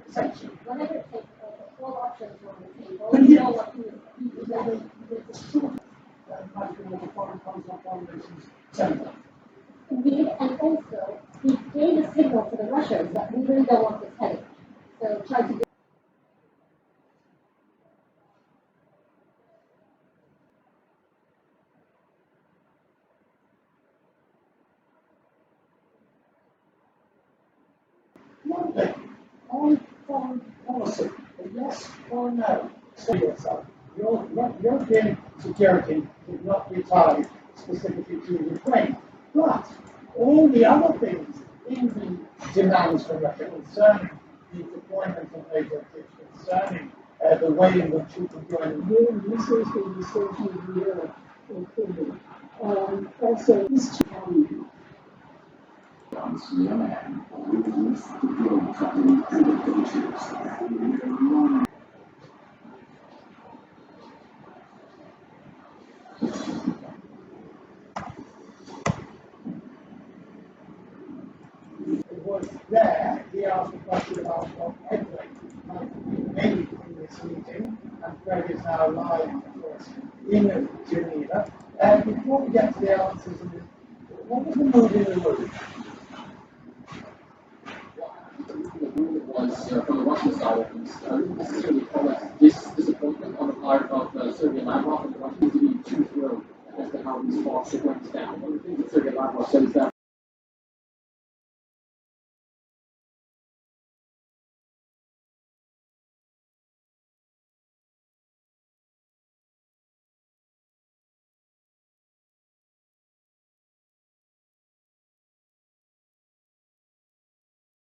essentially. Whenever it takes all options on the table, But you yes, know what to do. it's a short much more foreign contact formulations center. Indeed, and also, he gave a signal to the Russians that we really don't want this heading. So try to do. One thing, on foreign policy, a yes or no, say yourself. European security would not be tied specifically to Ukraine. But all the other things in the demands from Russia concerning the deployment of NATO troops, concerning the way in which you can join New research in Europe, including also this challenge. On CNN, released the drone company and pictures. It was there he asked a question about what headway might be made in this meeting, and Craig is now live, of course, in Geneva. Before we get to the answers, what was the mood in the room? The mood was, from the Russian side at least, necessarily call it disappointment on the part of Sergei Lavrov and the Russians to be too thrilled as to how these talks are going down. One of the things that Sergei Lavrov said is that